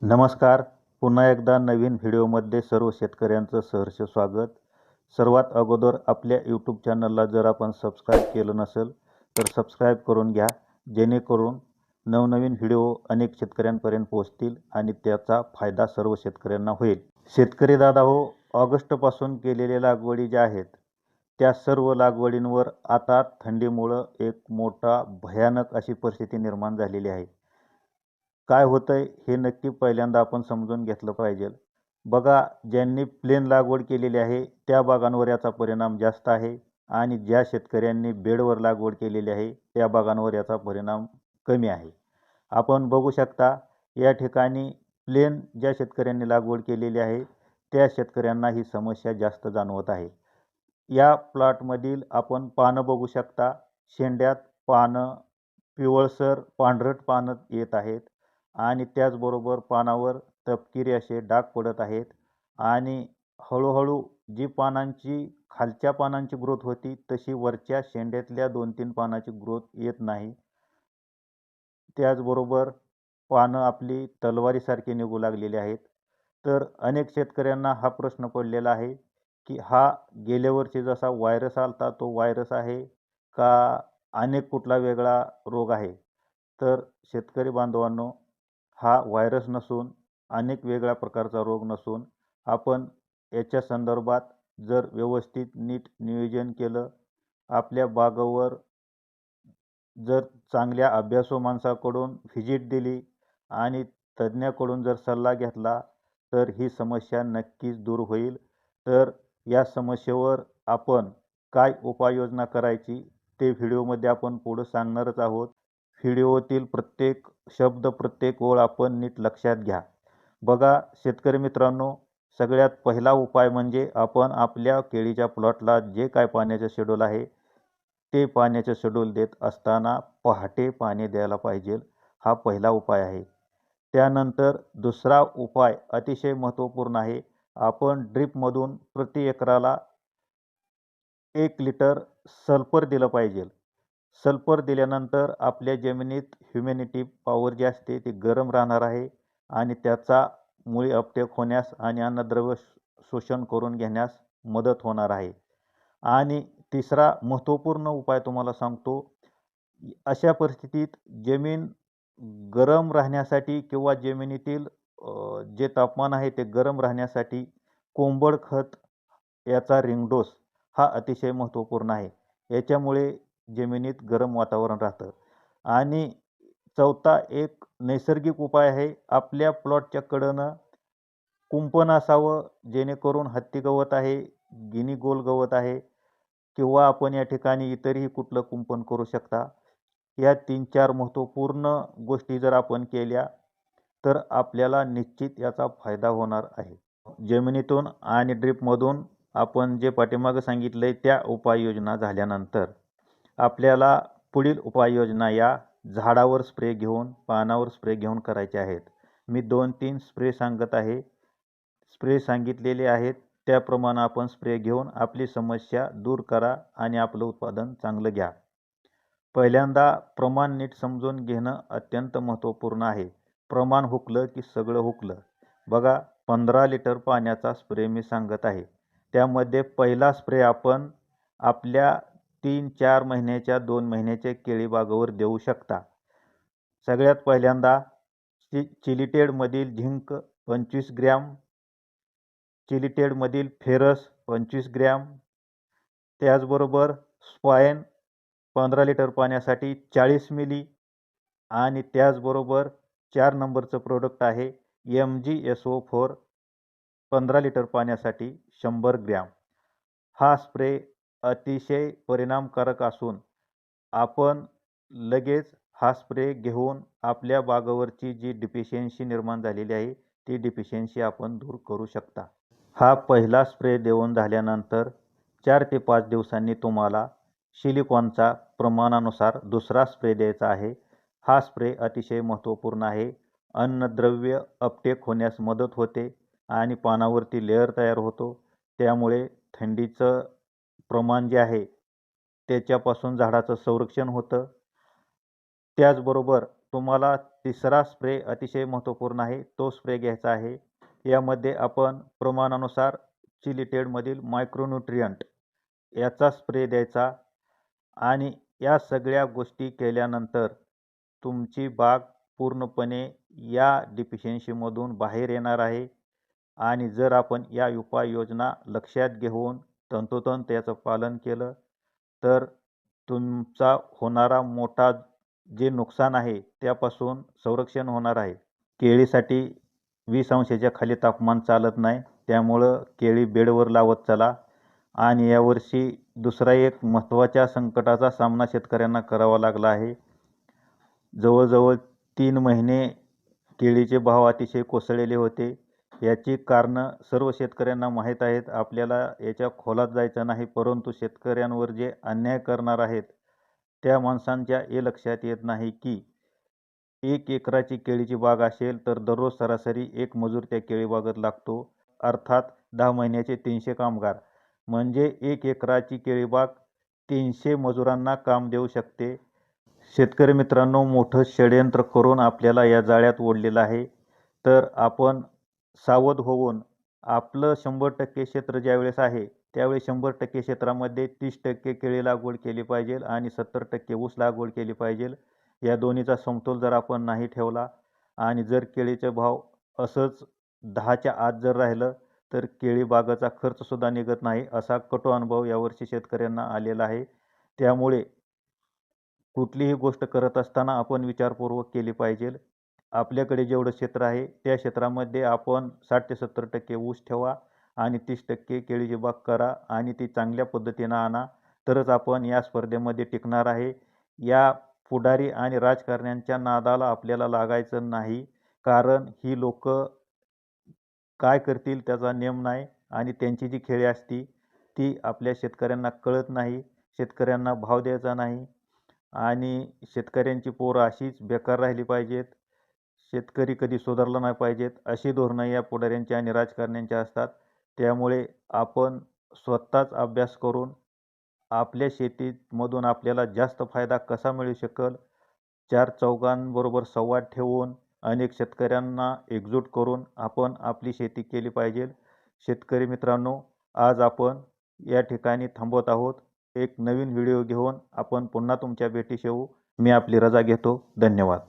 नमस्कार. पुन्हा एकदा नवीन व्हिडिओमध्ये सर्व शेतकऱ्यांचं सहर्ष स्वागत. सर्वात अगोदर आपल्या यूट्यूब चॅनलला जर आपण सबस्क्राईब केलं नसेल तर सबस्क्राईब करून घ्या, जेणेकरून नवनवीन व्हिडिओ अनेक शेतकऱ्यांपर्यंत पोहोचतील आणि त्याचा फायदा सर्व शेतकऱ्यांना होईल. शेतकरी दादा हो, ऑगस्टपासून केलेल्या लागवडी ज्या आहेत त्या सर्व लागवडींवर आता थंडीमुळं एक मोठा भयानक अशी परिस्थिती निर्माण झालेली आहे. काय होतंय हे नक्की पहिल्यांदा आपण समजून घेतलं पाहिजे. बघा, ज्यांनी प्लेन लागवड केलेली आहे त्या बागांवर याचा परिणाम जास्त आहे आणि ज्या शेतकऱ्यांनी बेडवर लागवड केलेली आहे त्या बागांवर याचा परिणाम कमी आहे. आपण बघू शकता या ठिकाणी प्लेन ज्या शेतकऱ्यांनी लागवड केलेली आहे त्या शेतकऱ्यांना ही समस्या जास्त जाणवत आहे. या प्लॉटमधील आपण पानं बघू शकता. शेंड्यात पानं पिवळसर पांढरट पानं येत आहेत आणि त्याचबरोबर पानावर तपकिरी असे डाग पडत आहेत आणि हळूहळू जी पानांची खालच्या पानांची ग्रोथ होती तशी वरच्या शेंड्यातल्या 2-3 पानाची ग्रोथ येत नाही. त्याचबरोबर पानं आपली तलवारीसारखी निघू लागलेली आहेत. तर अनेक शेतकऱ्यांना हा प्रश्न पडलेला आहे की हा गेल्या वर्षी जसा व्हायरस आलता तो व्हायरस आहे का अनेक कुठला वेगळा रोग आहे. तर शेतकरी बांधवांनो, हा व्हायरस नसून अनेक वेगळ्या प्रकारचा रोग नसून आपण याच्या संदर्भात जर व्यवस्थित नीट नियोजन केलं, आपल्या बागावर जर चांगल्या अभ्यासू माणसाकडून व्हिजिट दिली आणि तज्ज्ञाकडून जर सल्ला घेतला तर ही समस्या नक्कीच दूर होईल. तर या समस्येवर आपण काय उपाययोजना करायची ते व्हिडिओमध्ये आपण पुढं सांगणारच आहोत. व्हिडिओतील प्रत्येक शब्द प्रत्येक ओळ आपण नीट लक्षात घ्या. बघा शेतकरी मित्रांनो, सगळ्यात पहिला उपाय म्हणजे आपण आपल्या केळीच्या प्लॉटला जे काय पाण्याचे शेड्यूल आहे ते पाण्याचे शेड्यूल देत असताना पहाटे पाणी द्यायला पाहिजे. हा पहिला उपाय आहे. त्यानंतर दुसरा उपाय अतिशय महत्त्वपूर्ण आहे. आपण ड्रीपमधून प्रति एकराला 1 लिटर सल्फर दिलं पाहिजे. सल्फर दिल्यानंतर आपल्या जमिनीत ह्युमिनिटी पॉवर जी असते ती गरम राहणार आहे आणि त्याचा मुळी अपटेक होण्यास आणि अन्नद्रव्य शोषण करून घेण्यास मदत होणार आहे. आणि तिसरा महत्त्वपूर्ण उपाय तुम्हाला सांगतो. अशा परिस्थितीत जमीन गरम राहण्यासाठी किंवा जमिनीतील जे तापमान आहे ते गरम राहण्यासाठी कोंबड खत याचा रिंग डोस हा अतिशय महत्त्वपूर्ण आहे. याच्यामुळे जमिनीत गरम वातावरण राहतं. आणि चौथा एक नैसर्गिक उपाय आहे. आपल्या प्लॉटच्या कडेनं कुंपण असावं, जेणेकरून हत्ती गवत आहे, गिनी गोल गवत आहे किंवा आपण या ठिकाणी इतरही कुठलं कुंपण करू शकता. या 3-4 महत्त्वपूर्ण गोष्टी जर आपण केल्या तर आपल्याला निश्चित याचा फायदा होणार आहे. जमिनीतून आणि ड्रीपमधून आपण जे पाठीमागं सांगितलंय त्या उपाययोजना झाल्यानंतर आपल्याला पुढील उपाययोजना या झाडावर स्प्रे घेऊन, पानावर स्प्रे घेऊन करायच्या आहेत. मी 2-3 स्प्रे सांगत आहे. स्प्रे सांगितलेले आहेत त्याप्रमाणे आपण स्प्रे घेऊन आपली समस्या दूर करा आणि आपलं उत्पादन चांगलं घ्या. पहिल्यांदा प्रमाण नीट समजून घेणं अत्यंत महत्त्वपूर्ण आहे. प्रमाण हुकलं की सगळं हुकलं. बघा, 15 लिटर पाण्याचा स्प्रे मी सांगत आहे. त्यामध्ये पहिला स्प्रे आपण आपल्या 3-4 महिन्याच्या 2 महिन्याच्या केळी बागेवर देऊ शकता. सगळ्यात पहिल्यांदा चिलिटेडमधील झिंक 25 ग्रॅम, चिलिटेडमधील फेरस 25 ग्रॅम, त्याचबरोबर स्वाइन 15 लिटर पाण्यासाठी 40 मिली आणि त्याचबरोबर 4 नंबरचं प्रोडक्ट आहे MgSO4 15 लिटर पाण्यासाठी 100 ग्रॅम. हा स्प्रे अतिशय परिणामकारक असून आपण लगेच हा स्प्रे घेऊन आपल्या बागेवरची जी डिफिशियन्सी निर्माण झालेली आहे ती डिफिशियन्सी आपण दूर करू शकता. हा पहिला स्प्रे देऊन झाल्यानंतर 4 ते 5 दिवसांनी तुम्हाला सिलिकॉनचा प्रमाणानुसार दुसरा स्प्रे द्यायचा आहे. हा स्प्रे अतिशय महत्त्वपूर्ण आहे. अन्नद्रव्य अपटेक होण्यास मदत होते आणि पानावरती लेयर तयार होतो. त्यामुळे थंडीचं प्रमाण जे आहे त्याच्यापासून झाडाचं संरक्षण होतं. त्याचबरोबर तुम्हाला तिसरा स्प्रे अतिशय महत्त्वपूर्ण आहे, तो स्प्रे घ्यायचा आहे. यामध्ये आपण प्रमाणानुसार चिलिटेडमधील मायक्रोन्यूट्रियंट याचा स्प्रे द्यायचा आणि या सगळ्या गोष्टी केल्यानंतर तुमची बाग पूर्णपणे या डिफिशियन्सीमधून बाहेर येणार आहे. आणि जर आपण या उपाययोजना लक्षात घेऊन तंतोतंत याचं पालन केलं तर तुमचा होणारा मोठा जे नुकसान आहे त्यापासून संरक्षण होणार आहे. केळीसाठी 20 अंशाच्या खाली तापमान चालत नाही, त्यामुळं केळी बेडवर लावत चला. आणि यावर्षी दुसरा एक महत्त्वाच्या संकटाचा सामना शेतकऱ्यांना करावा लागला आहे. जवळजवळ 3 महिने केळीचे भाव अतिशय कोसळलेले होते. याची कारणं सर्व शेतकऱ्यांना माहीत आहेत. आपल्याला याच्या खोलात जायचं नाही, परंतु शेतकऱ्यांवर जे अन्याय करणार आहेत त्या माणसांच्या हे लक्षात येत नाही की 1 एकराची केळीची बाग असेल तर दररोज सरासरी 1 मजूर त्या केळी बागेत लागतो, अर्थात 10 महिन्याचे 300 कामगार, म्हणजे 1 एकराची केळी बाग 300 मजुरांना काम देऊ शकते. शेतकरी मित्रांनो, मोठं षडयंत्र करून आपल्याला या जाळ्यात ओढलेलं आहे. तर आपण सावध होऊन आपलं 100% क्षेत्र ज्यावेळेस आहे त्यावेळेस 100% क्षेत्रामध्ये 30% केळी लागवड केली पाहिजे आणि 70% ऊस लागवड केली पाहिजे. या दोन्हीचा समतोल जर आपण नाही ठेवला आणि जर केळीचे भाव असंच 10च्या आत जर राहिलं तर केळी बागाचा खर्चसुद्धा निघत नाही, असा कटू अनुभव यावर्षी शेतकऱ्यांना आलेला आहे. त्यामुळे कुठलीही गोष्ट करत असताना आपण विचारपूर्वक केली पाहिजे. आपल्याकडे जेवढं क्षेत्र आहे त्या क्षेत्रामध्ये आपण 60 ते 70% ऊस ठेवा आणि 30% केळीची बाग करा आणि ती चांगल्या पद्धतीनं आणा, तरच आपण या स्पर्धेमध्ये टिकणार आहे. या पुढारी आणि राजकारण्यांच्या नादाला आपल्याला लागायचं नाही, कारण ही लोकं काय करतील त्याचा नेम नाही आणि त्यांची जी खेळी असती ती आपल्या शेतकऱ्यांना कळत नाही. शेतकऱ्यांना भाव द्यायचा नाही आणि शेतकऱ्यांची पोरं अशीच बेकार राहिली पाहिजेत. शेतकरी कधी सुधारला नाही पाहिजेत, अशी धोरणं या पुढाऱ्यांची आणि राजकारण्यांची असतात. त्यामुळे आपण स्वतःच अभ्यास करून आपल्या शेतीमधून आपल्याला जास्त फायदा कसा मिळू शकेल, 4 चौघांबरोबर संवाद ठेवून अनेक शेतकऱ्यांना एकजूट करून आपण आपली शेती केली पाहिजे. शेतकरी मित्रांनो, आज आपण या ठिकाणी थांबवत आहोत. एक नवीन व्हिडिओ घेऊन आपण पुन्हा तुमच्या भेटीस येऊ. मी आपली रजा घेतो. धन्यवाद.